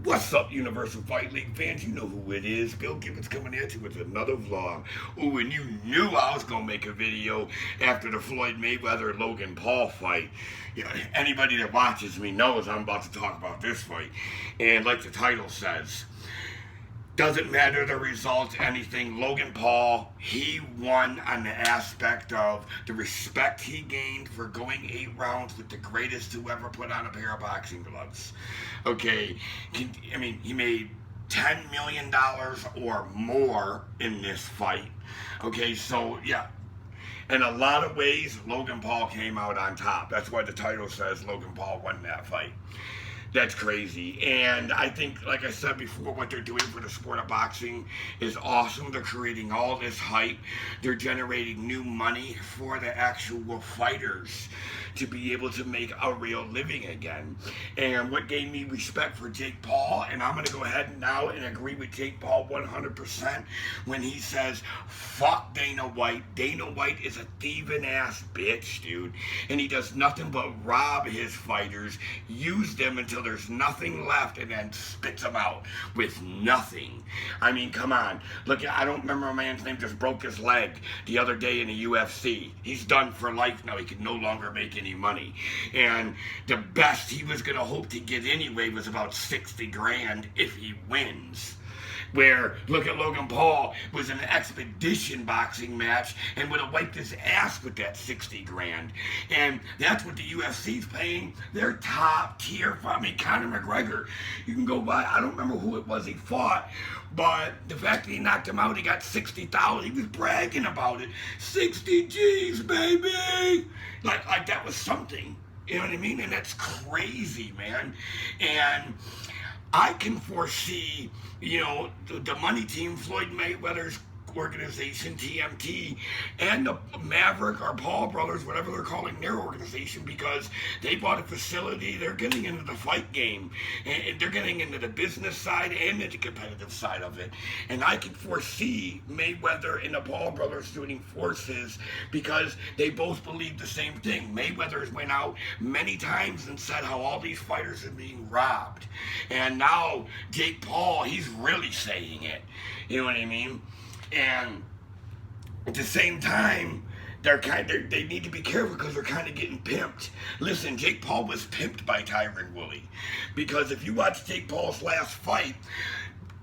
What's up, Universal Fight League fans? You know who it is. Bill Gibbons coming at you with another vlog. Ooh, and you knew I was going to make a video after the Floyd Mayweather Logan Paul fight. You know, anybody that watches me knows I'm about to talk about this fight. And like the title says, doesn't matter the results, anything. Logan Paul, he won on the aspect of the respect he gained for going 8 rounds with the greatest who ever put on a pair of boxing gloves. Okay, I mean, he made $10 million or more in this fight. Okay, so yeah. In a lot of ways, Logan Paul came out on top. That's why the title says Logan Paul won that fight. That's crazy. And I think, like I said before, what they're doing for the sport of boxing is awesome. They're creating all this hype. They're generating new money for the actual fighters to be able to make a real living again. And what gave me respect for Jake Paul, and I'm going to go ahead now and agree with Jake Paul 100% when he says, fuck Dana White. Dana White is a thieving ass bitch, dude. And he does nothing but rob his fighters, use them until there's nothing left, and then spits them out with nothing. I mean, come on. Look, I don't remember a man's name just broke his leg the other day in the UFC. He's done for life now. He can no longer make any money. And the best he was going to hope to get anyway was about 60 grand if he wins. Where, look at Logan Paul, was in an expedition boxing match and would have wiped his ass with that 60 grand. And that's what the UFC's paying their top tier. I mean, Conor McGregor, you can go by, I don't remember who it was he fought, but the fact that he knocked him out, he got 60,000, he was bragging about it. 60 G's, baby! Like that was something. You know what I mean? And that's crazy, man. And I can foresee, you know, the money team, Floyd Mayweather's organization, TMT, and the Maverick or Paul brothers, whatever they're calling their organization, because they bought a facility. They're getting into the fight game, and they're getting into the business side and the competitive side of it. And I can foresee Mayweather and the Paul brothers joining forces because they both believe the same thing. Mayweather's went out many times and said how all these fighters are being robbed. And now Jake Paul, he's really saying it. You know what I mean? And at the same time, they need to be careful because they're kind of getting pimped. Listen, Jake Paul was pimped by Tyron Woodley, because if you watch Jake Paul's last fight,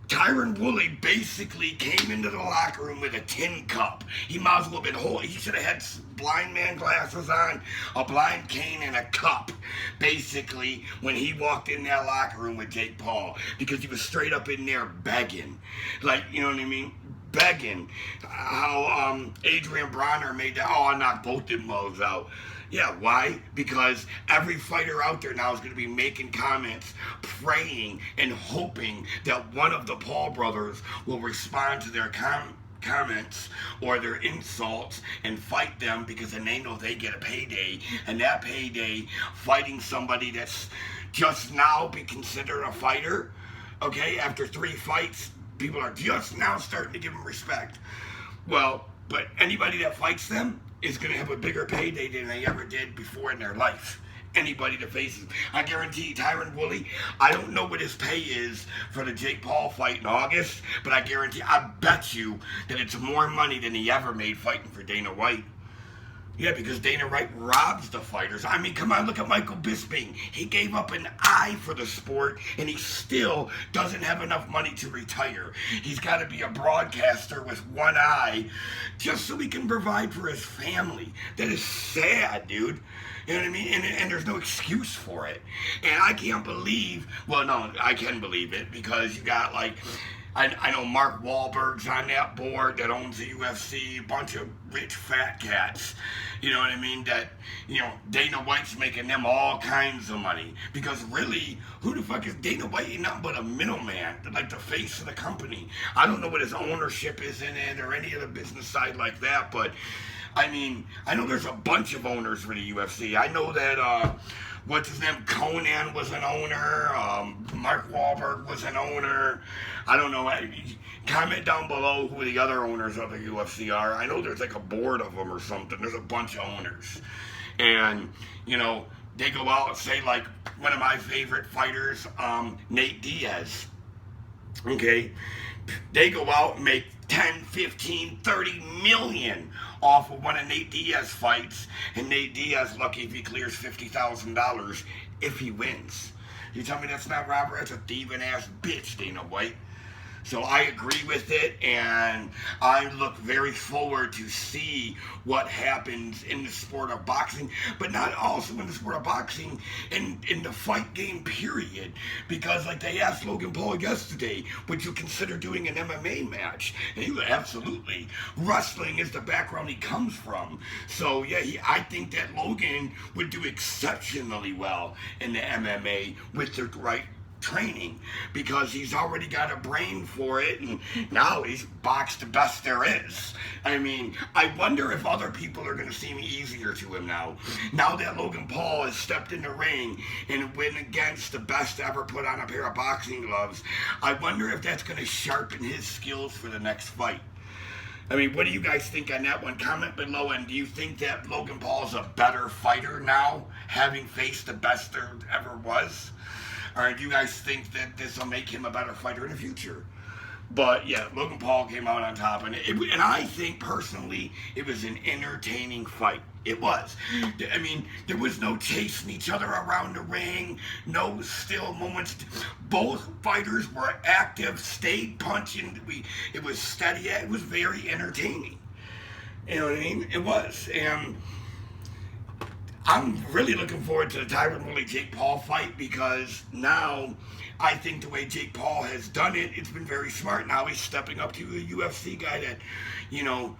Tyron Woodley basically came into the locker room with a tin cup. He might as well have been he should have had blind man glasses on, a blind cane, and a cup, basically, when he walked in that locker room with Jake Paul, because he was straight up in there begging. Like, you know what I mean? Begging. How Adrian Bronner made that, I knocked both them mugs out. Yeah, why? Because every fighter out there now is going to be making comments, praying and hoping that one of the Paul brothers will respond to their comments or their insults and fight them, because then they know they get a payday, and that payday, fighting somebody that's just now be considered a fighter, okay, after 3 fights, people are just now starting to give them respect. Well, but anybody that fights them is going to have a bigger payday than they ever did before in their life. Anybody that faces, I guarantee Tyron Woodley, I don't know what his pay is for the Jake Paul fight in August, but I bet you that it's more money than he ever made fighting for Dana White. Yeah, because Dana White robs the fighters. I mean, come on, look at Michael Bisping. He gave up an eye for the sport, and he still doesn't have enough money to retire. He's got to be a broadcaster with one eye just so he can provide for his family. That is sad, dude. You know what I mean? And there's no excuse for it. And I can't believe, well, no, I can believe it, because you got, like, I know Mark Wahlberg's on that board that owns the UFC, a bunch of rich fat cats, you know what I mean, that, you know, Dana White's making them all kinds of money. Because really, who the fuck is Dana White? He's nothing but a middleman, like the face of the company. I don't know what his ownership is in it or any other business side like that, but I mean, I know there's a bunch of owners for the UFC. I know that, what's his name, Conan was an owner, Mark Wahlberg was an owner. I don't know, comment down below who the other owners of the UFC are. I know there's like a board of them or something. There's a bunch of owners. And, you know, they go out and say, like, one of my favorite fighters, Nate Diaz, okay, they go out and make 10, 15, 30 million off of one of Nate Diaz fights, and Nate Diaz lucky if he clears $50,000 if he wins. You tell me that's not robbery? That's a thieving ass bitch, Dana White. So I agree with it, and I look very forward to see what happens in the sport of boxing, but not also in the sport of boxing, in the fight game, period. Because like they asked Logan Paul yesterday, would you consider doing an MMA match? And he was absolutely. Wrestling is the background he comes from. So yeah, I think that Logan would do exceptionally well in the MMA with the right training, because he's already got a brain for it, and now he's boxed the best there is. I mean, I wonder if other people are going to seem easier to him now that Logan Paul has stepped in the ring and went against the best to ever put on a pair of boxing gloves. I wonder if that's going to sharpen his skills for the next fight. I mean, what do you guys think on that one? Comment below, and do you think that Logan Paul's a better fighter now, having faced the best there ever was? Or do you guys think that this will make him a better fighter in the future? But yeah, Logan Paul came out on top, and I think personally it was an entertaining fight. It was. I mean, there was no chasing each other around the ring, no still moments. Both fighters were active, stayed punching. It was steady. It was very entertaining. You know what I mean? It was. And I'm really looking forward to the Tyron Woodley-Jake Paul fight, because now I think the way Jake Paul has done it, it's been very smart. Now he's stepping up to a UFC guy that, you know,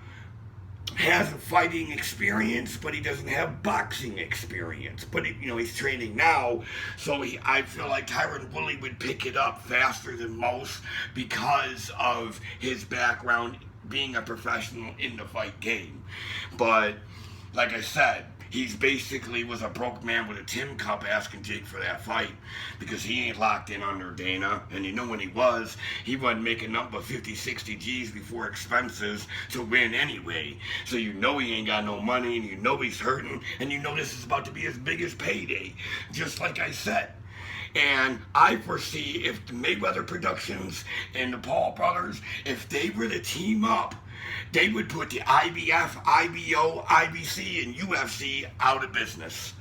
has a fighting experience, but he doesn't have boxing experience. But he's training now, so I feel like Tyron Woodley would pick it up faster than most because of his background being a professional in the fight game. But like I said, he's basically was a broke man with a tin cup asking Jake for that fight, because he ain't locked in under Dana. And when he wasn't making nothing but 50, 60 G's before expenses to win anyway. So he ain't got no money, and he's hurting, and this is about to be his biggest payday, just like I said. And I foresee if the Mayweather Productions and the Paul brothers, if they were to team up, they would put the IBF, IBO, IBC, and UFC out of business.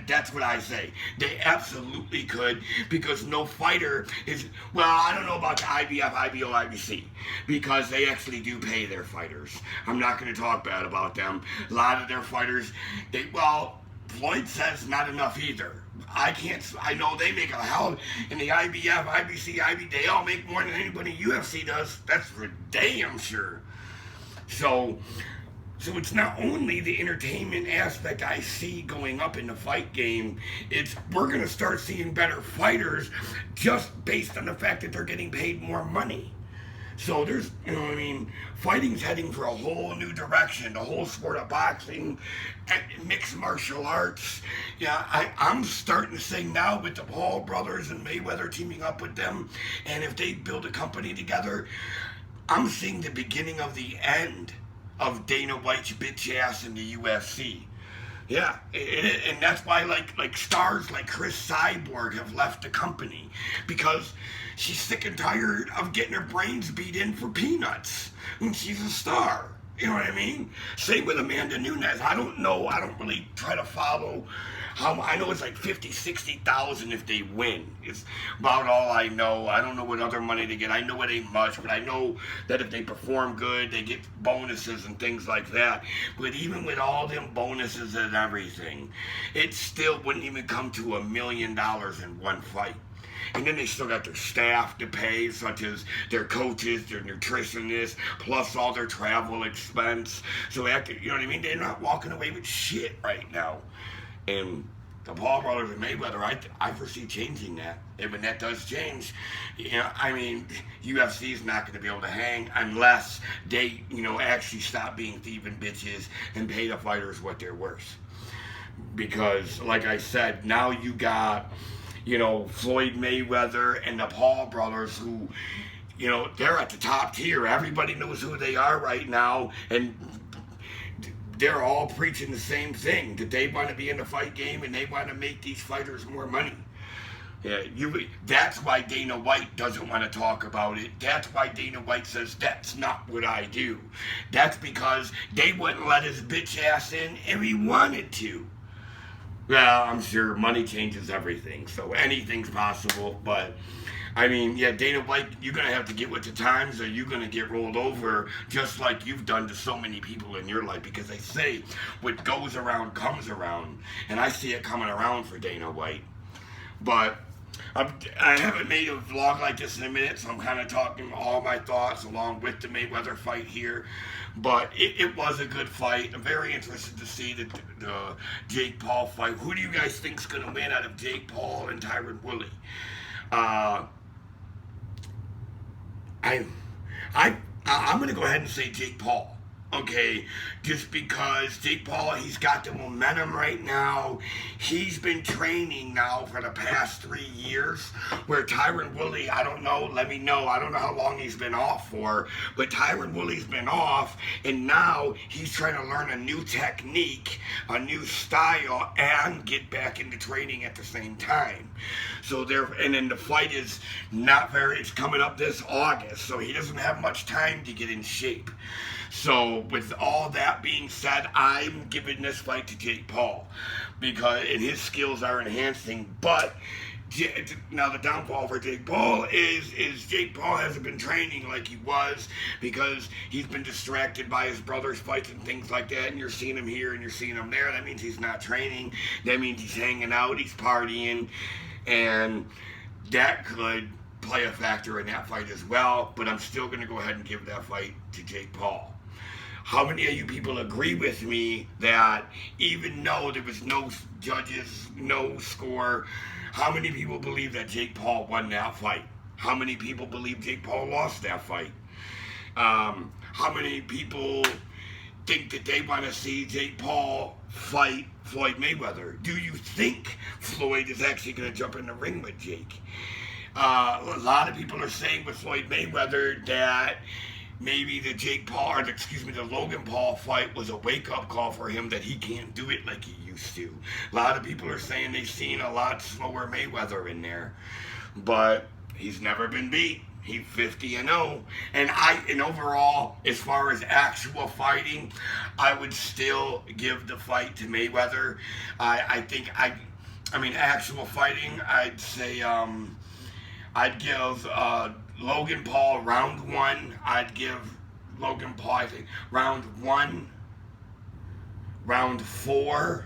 That's what I say. They absolutely could, because no fighter is, well, I don't know about the IBF, IBO, IBC, because they actually do pay their fighters. I'm not going to talk bad about them. A lot of their fighters, Floyd says not enough either. I know they make a hell in the IBF, IBC, IB. They all make more than anybody in UFC does. That's for damn sure. So it's not only the entertainment aspect I see going up in the fight game. We're going to start seeing better fighters just based on the fact that they're getting paid more money. So there's, fighting's heading for a whole new direction. The whole sport of boxing, mixed martial arts. Yeah, I'm starting to say now, with the Paul brothers and Mayweather teaming up with them, and if they build a company together, I'm seeing the beginning of the end of Dana White's bitch ass in the UFC. Yeah, and that's why like stars like Chris Cyborg have left the company, because she's sick and tired of getting her brains beat in for peanuts. And she's a star. You know what I mean? Same with Amanda Nunes. I don't know. I don't really try to follow how. I know it's like 50, 60,000 if they win. It's about all I know. I don't know what other money they get. I know it ain't much, but I know that if they perform good, they get bonuses and things like that. But even with all them bonuses and everything, it still wouldn't even come to $1 million in one fight. And then they still got their staff to pay, such as their coaches, their nutritionists, plus all their travel expense. So after, you know what I mean? They're not walking away with shit right now. And the Paul brothers and Mayweather, I foresee changing that. And when that does change, UFC is not going to be able to hang unless they, actually stop being thieving bitches and pay the fighters what they're worth. Because, like I said, now you got, Floyd Mayweather and the Paul brothers who, they're at the top tier. Everybody knows who they are right now. And they're all preaching the same thing, that they want to be in the fight game and they want to make these fighters more money. Yeah, that's why Dana White doesn't want to talk about it. That's why Dana White says that's not what I do. That's because they wouldn't let his bitch ass in if he wanted to. Well, I'm sure money changes everything, so anything's possible, but I mean, yeah, Dana White, you're going to have to get with the times or you're going to get rolled over just like you've done to so many people in your life, because they say what goes around comes around, and I see it coming around for Dana White. But I haven't made a vlog like this in a minute, so I'm kind of talking all my thoughts along with the Mayweather fight here. But it was a good fight. I'm very interested to see the Jake Paul fight. Who do you guys think's going to win out of Jake Paul and Tyron Woodley? I'm going to go ahead and say Jake Paul. Okay, just because Jake Paul, he's got the momentum right now. He's been training now for the past 3 years, where Tyron Woodley, I don't know, let me know. I don't know how long he's been off for, but Tyron Woodley's been off, and now he's trying to learn a new technique, a new style, and get back into training at the same time. So and then the fight is it's coming up this August, so he doesn't have much time to get in shape. So with all that being said, I'm giving this fight to Jake Paul because his skills are enhancing. But now the downfall for Jake Paul is Jake Paul hasn't been training like he was because he's been distracted by his brother's fights and things like that. And you're seeing him here and you're seeing him there. That means he's not training. That means he's hanging out, he's partying, and that could play a factor in that fight as well. But I'm still going to go ahead and give that fight to Jake Paul. How many of you people agree with me that even though there was no judges, no score, how many people believe that Jake Paul won that fight? How many people believe Jake Paul lost that fight? How many people think that they want to see Jake Paul fight Floyd Mayweather? Do you think Floyd is actually going to jump in the ring with Jake? A lot of people are saying with Floyd Mayweather that maybe the Logan Paul fight was a wake-up call for him, that he can't do it like he used to. A lot of people are saying they've seen a lot slower Mayweather in there, but he's never been beat. He's 50-0, and overall, as far as actual fighting, I would still give the fight to Mayweather. I think actual fighting, I'd say I'd give Logan Paul round 1. I'd give Logan Paul, I think, round 1, round 4,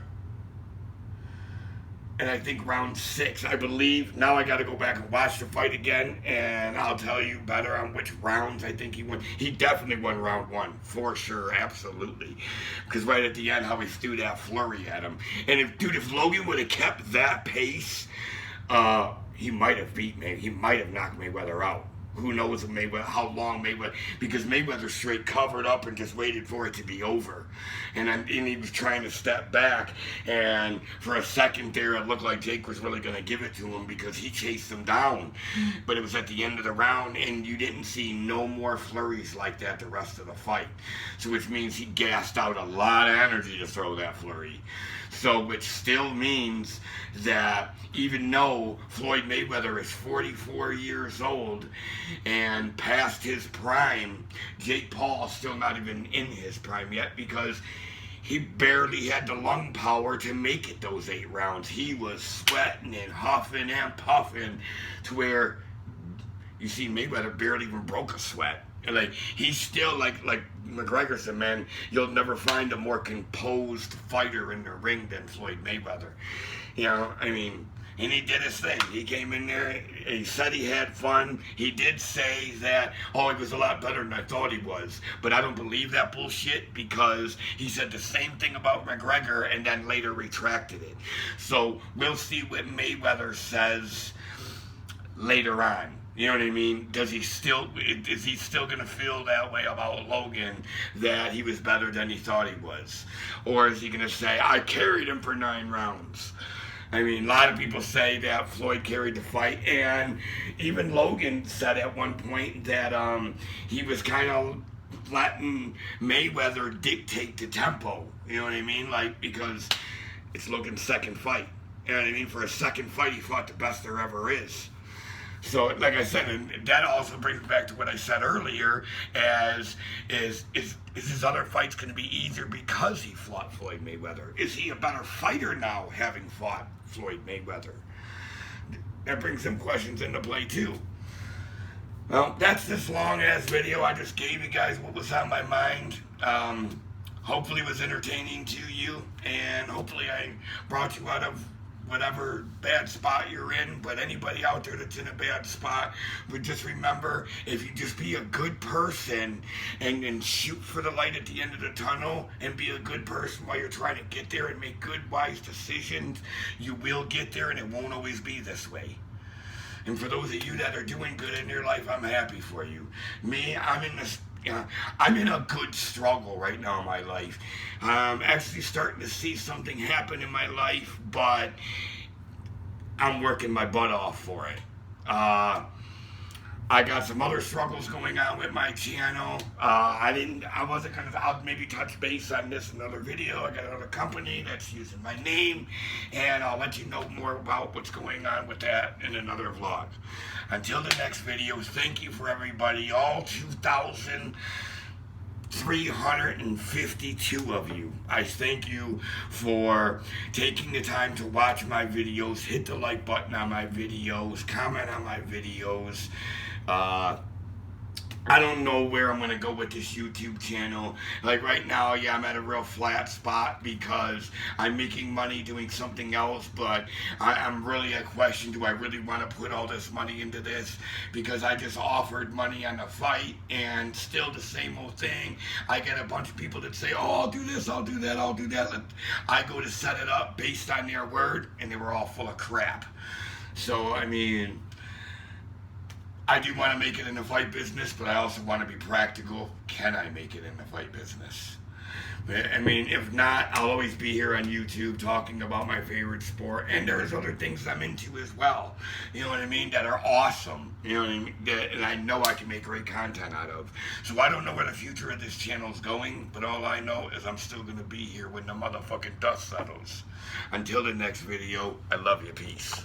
and I think round 6, I believe. Now I got to go back and watch the fight again, and I'll tell you better on which rounds I think he won. He definitely won round 1, for sure, absolutely. Because right at the end, how he threw that flurry at him. And if Logan would have kept that pace, he might have beat Mayweather. He might have knocked Mayweather out. Who knows how long Mayweather, because Mayweather straight covered up and just waited for it to be over. And he was trying to step back, and for a second there it looked like Jake was really going to give it to him because he chased him down. But it was at the end of the round, and you didn't see no more flurries like that the rest of the fight. So which means he gassed out a lot of energy to throw that flurry. So which still means that even though Floyd Mayweather is 44 years old and past his prime, Jake Paul is still not even in his prime yet, because he barely had the lung power to make it those 8 rounds. He was sweating and huffing and puffing to where you see Mayweather barely even broke a sweat. And he's still like McGregor said, man, you'll never find a more composed fighter in the ring than Floyd Mayweather. And he did his thing. He came in there, he said he had fun. He did say that, he was a lot better than I thought he was. But I don't believe that bullshit, because he said the same thing about McGregor and then later retracted it. So we'll see what Mayweather says later on. You know what I mean? Is he still going to feel that way about Logan, that he was better than he thought he was? Or is he going to say, I carried him for 9 rounds? A lot of people say that Floyd carried the fight, and even Logan said at one point that he was kind of letting Mayweather dictate the tempo. You know what I mean? Like, because it's Logan's second fight. You know what I mean? For a second fight, he fought the best there ever is. So, like I said, and that also brings me back to what I said earlier, as is his other fights going to be easier because he fought Floyd Mayweather? Is he a better fighter now having fought Floyd Mayweather? That brings some questions into play too. Well, that's this long-ass video. I just gave you guys what was on my mind. Hopefully it was entertaining to you, and hopefully I brought you out of whatever bad spot you're in. But anybody out there that's in a bad spot, would just remember, if you just be a good person and shoot for the light at the end of the tunnel and be a good person while you're trying to get there and make good, wise decisions, you will get there, and it won't always be this way. And for those of you that are doing good in your life, I'm happy for you. Me, I'm in a good struggle right now in my life. I'm actually starting to see something happen in my life, but I'm working my butt off for it. I got some other struggles going on with my channel. I'll maybe touch base on this in another video. I got another company that's using my name, and I'll let you know more about what's going on with that in another vlog. Until the next video, thank you for everybody, all 2,352 of you. I thank you for taking the time to watch my videos, hit the like button on my videos, comment on my videos. I don't know where I'm going to go with this YouTube channel. Like right now, yeah, I'm at a real flat spot because I'm making money doing something else, but I'm really at question, do I really want to put all this money into this? Because I just offered money on a fight, and still the same old thing. I get a bunch of people that say, oh, I'll do this, I'll do that, I'll do that. I go to set it up based on their word, and they were all full of crap. So, I mean, I do want to make it in the fight business, but I also want to be practical. Can I make it in the fight business? I mean, if not, I'll always be here on YouTube talking about my favorite sport, and there's other things I'm into as well, you know what I mean, that are awesome, you know what I mean, and I know I can make great content out of. So I don't know where the future of this channel is going, but all I know is I'm still going to be here when the motherfucking dust settles. Until the next video, I love you, peace.